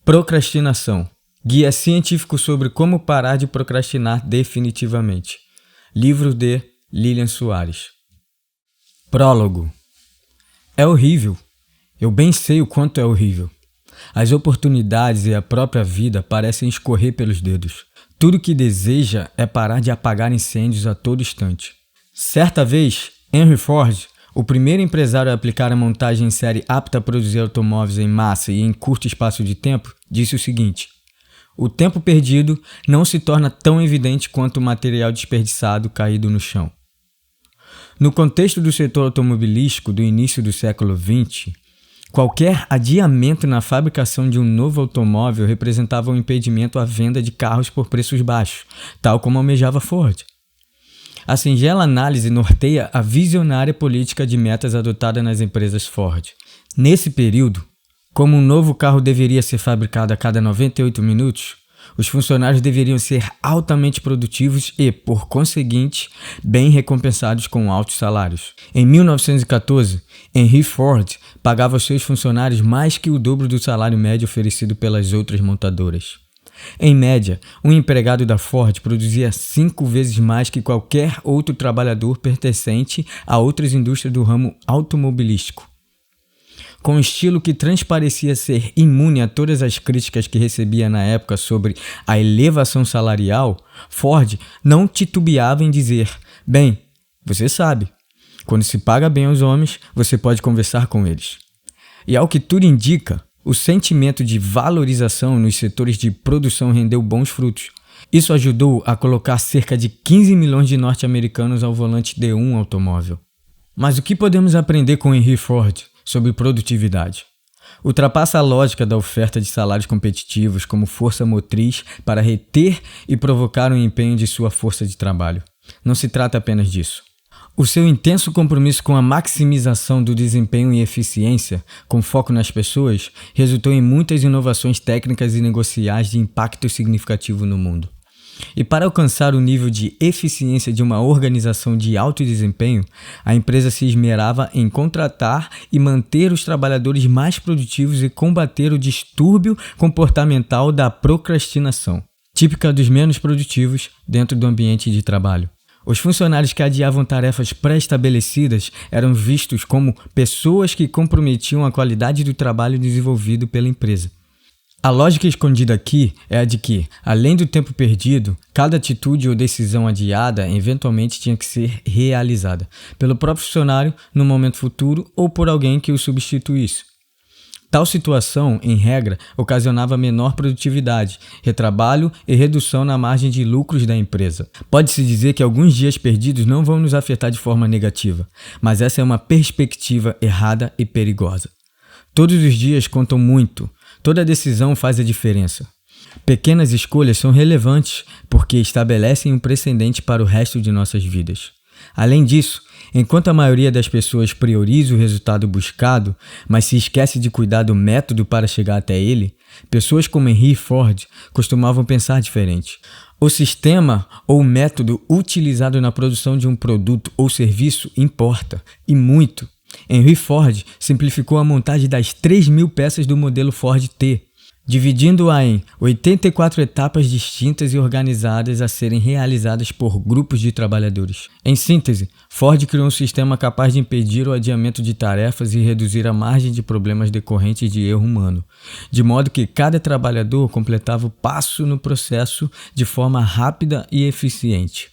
Procrastinação. Guia científico sobre como parar de procrastinar definitivamente. Livro de Lilian Soares. Prólogo. É horrível. Eu bem sei o quanto é horrível. As oportunidades e a própria vida parecem escorrer pelos dedos. Tudo que deseja é parar de apagar incêndios a todo instante. Certa vez, Henry Ford, o primeiro empresário a aplicar a montagem em série apta a produzir automóveis em massa e em curto espaço de tempo, disse o seguinte: o tempo perdido não se torna tão evidente quanto o material desperdiçado caído no chão. No contexto do setor automobilístico do início do século XX, qualquer adiamento na fabricação de um novo automóvel representava um impedimento à venda de carros por preços baixos, tal como almejava Ford. A singela análise norteia a visionária política de metas adotada nas empresas Ford. Nesse período, como um novo carro deveria ser fabricado a cada 98 minutos, os funcionários deveriam ser altamente produtivos e, por conseguinte, bem recompensados com altos salários. Em 1914, Henry Ford pagava aos seus funcionários mais que o dobro do salário médio oferecido pelas outras montadoras. Em média, um empregado da Ford produzia 5 vezes mais que qualquer outro trabalhador pertencente a outras indústrias do ramo automobilístico. Com um estilo que transparecia ser imune a todas as críticas que recebia na época sobre a elevação salarial, Ford não titubeava em dizer: bem, você sabe, quando se paga bem aos homens, você pode conversar com eles. E ao que tudo indica, o sentimento de valorização nos setores de produção rendeu bons frutos. Isso ajudou a colocar cerca de 15 milhões de norte-americanos ao volante de um automóvel. Mas o que podemos aprender com Henry Ford sobre produtividade? Ultrapassa a lógica da oferta de salários competitivos como força motriz para reter e provocar o empenho de sua força de trabalho. Não se trata apenas disso. O seu intenso compromisso com a maximização do desempenho e eficiência, com foco nas pessoas, resultou em muitas inovações técnicas e negociais de impacto significativo no mundo. E para alcançar o nível de eficiência de uma organização de alto desempenho, a empresa se esmerava em contratar e manter os trabalhadores mais produtivos e combater o distúrbio comportamental da procrastinação, típica dos menos produtivos dentro do ambiente de trabalho. Os funcionários que adiavam tarefas pré-estabelecidas eram vistos como pessoas que comprometiam a qualidade do trabalho desenvolvido pela empresa. A lógica escondida aqui é a de que, além do tempo perdido, cada atitude ou decisão adiada eventualmente tinha que ser realizada pelo próprio funcionário no momento futuro ou por alguém que o substituísse. Tal situação, em regra, ocasionava menor produtividade, retrabalho e redução na margem de lucros da empresa. Pode-se dizer que alguns dias perdidos não vão nos afetar de forma negativa, mas essa é uma perspectiva errada e perigosa. Todos os dias contam muito, toda decisão faz a diferença. Pequenas escolhas são relevantes porque estabelecem um precedente para o resto de nossas vidas. Além disso, enquanto a maioria das pessoas prioriza o resultado buscado, mas se esquece de cuidar do método para chegar até ele, pessoas como Henry Ford costumavam pensar diferente. O sistema ou método utilizado na produção de um produto ou serviço importa, e muito. Henry Ford simplificou a montagem das 3.000 peças do modelo Ford T, dividindo-a em 84 etapas distintas e organizadas a serem realizadas por grupos de trabalhadores. Em síntese, Ford criou um sistema capaz de impedir o adiamento de tarefas e reduzir a margem de problemas decorrentes de erro humano, de modo que cada trabalhador completava o passo no processo de forma rápida e eficiente.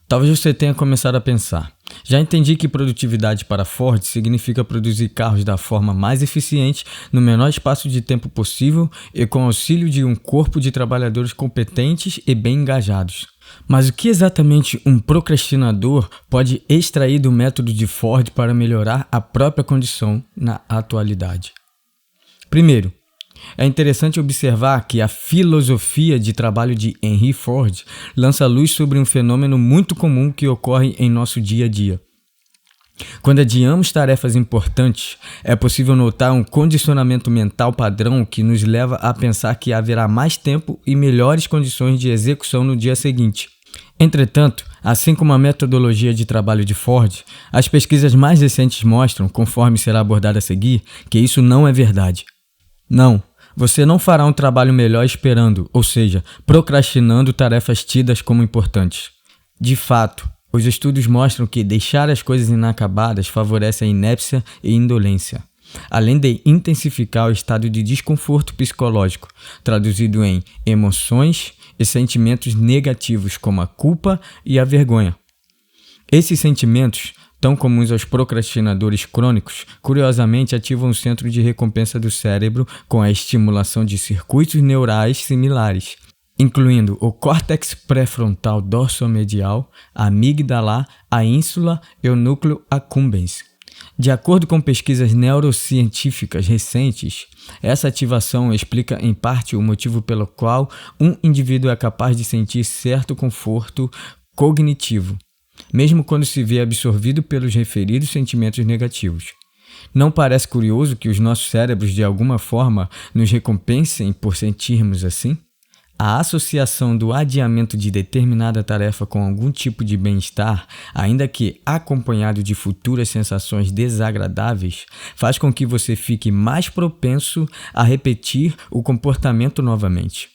Talvez você tenha começado a pensar: já entendi que produtividade para Ford significa produzir carros da forma mais eficiente, no menor espaço de tempo possível e com auxílio de um corpo de trabalhadores competentes e bem engajados. Mas o que exatamente um procrastinador pode extrair do método de Ford para melhorar a própria condição na atualidade? Primeiro, é interessante observar que a filosofia de trabalho de Henry Ford lança luz sobre um fenômeno muito comum que ocorre em nosso dia a dia. Quando adiamos tarefas importantes, é possível notar um condicionamento mental padrão que nos leva a pensar que haverá mais tempo e melhores condições de execução no dia seguinte. Entretanto, assim como a metodologia de trabalho de Ford, as pesquisas mais recentes mostram, conforme será abordado a seguir, que isso não é verdade. Não, Você não fará um trabalho melhor esperando, ou seja, procrastinando tarefas tidas como importantes. De fato, os estudos mostram que deixar as coisas inacabadas favorece a inépcia e indolência, além de intensificar o estado de desconforto psicológico, traduzido em emoções e sentimentos negativos como a culpa e a vergonha. Esses sentimentos, tão comuns aos procrastinadores crônicos, curiosamente ativam o centro de recompensa do cérebro com a estimulação de circuitos neurais similares, incluindo o córtex pré-frontal dorsomedial, a amígdala, a ínsula e o núcleo accumbens. De acordo com pesquisas neurocientíficas recentes, essa ativação explica em parte o motivo pelo qual um indivíduo é capaz de sentir certo conforto cognitivo, mesmo quando se vê absorvido pelos referidos sentimentos negativos. Não parece curioso que os nossos cérebros de alguma forma nos recompensem por sentirmos assim? A associação do adiamento de determinada tarefa com algum tipo de bem-estar, ainda que acompanhado de futuras sensações desagradáveis, faz com que você fique mais propenso a repetir o comportamento novamente.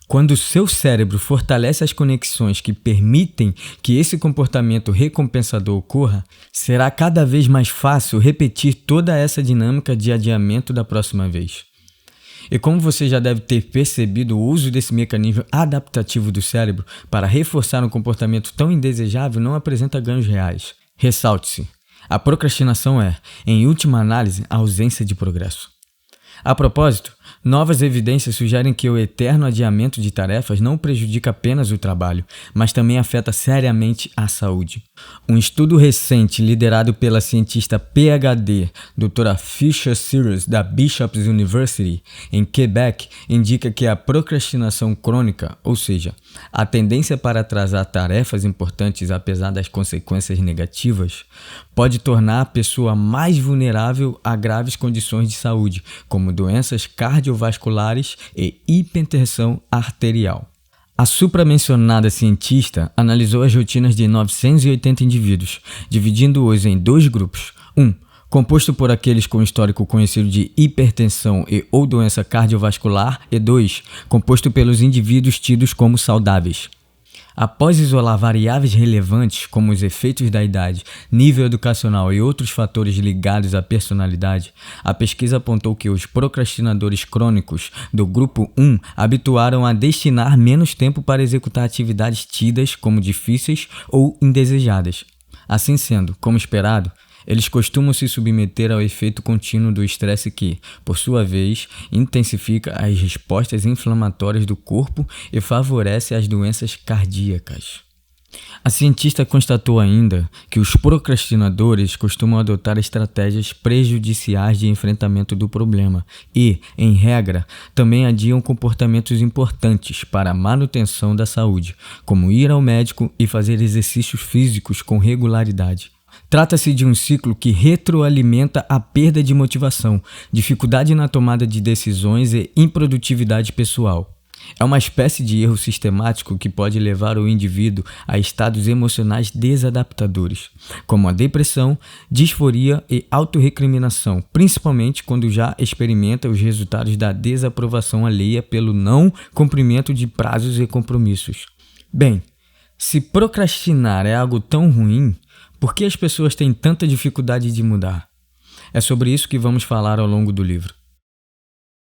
Quando o seu cérebro fortalece as conexões que permitem que esse comportamento recompensador ocorra, será cada vez mais fácil repetir toda essa dinâmica de adiamento da próxima vez. E como você já deve ter percebido, o uso desse mecanismo adaptativo do cérebro para reforçar um comportamento tão indesejável não apresenta ganhos reais. Ressalte-se: a procrastinação é, em última análise, a ausência de progresso. A propósito, novas evidências sugerem que o eterno adiamento de tarefas não prejudica apenas o trabalho, mas também afeta seriamente a saúde. Um estudo recente liderado pela cientista PhD Dra. Fisher Sears da Bishop's University, em Quebec, indica que a procrastinação crônica, ou seja, a tendência para atrasar tarefas importantes apesar das consequências negativas, pode tornar a pessoa mais vulnerável a graves condições de saúde, como doenças cardiovasculares e hipertensão arterial. A supramencionada cientista analisou as rotinas de 980 indivíduos, dividindo-os em dois grupos. Composto por aqueles com histórico conhecido de hipertensão e ou doença cardiovascular, e 2, composto pelos indivíduos tidos como saudáveis. Após isolar variáveis relevantes como os efeitos da idade, nível educacional e outros fatores ligados à personalidade, a pesquisa apontou que os procrastinadores crônicos do grupo 1 habituaram a destinar menos tempo para executar atividades tidas como difíceis ou indesejadas. Assim sendo, como esperado, eles costumam se submeter ao efeito contínuo do estresse que, por sua vez, intensifica as respostas inflamatórias do corpo e favorece as doenças cardíacas. A cientista constatou ainda que os procrastinadores costumam adotar estratégias prejudiciais de enfrentamento do problema e, em regra, também adiam comportamentos importantes para a manutenção da saúde, como ir ao médico e fazer exercícios físicos com regularidade. Trata-se de um ciclo que retroalimenta a perda de motivação, dificuldade na tomada de decisões e improdutividade pessoal. É uma espécie de erro sistemático que pode levar o indivíduo a estados emocionais desadaptadores, como a depressão, disforia e autorrecriminação, principalmente quando já experimenta os resultados da desaprovação alheia pelo não cumprimento de prazos e compromissos. Bem, se procrastinar é algo tão ruim, por que as pessoas têm tanta dificuldade de mudar? É sobre isso que vamos falar ao longo do livro.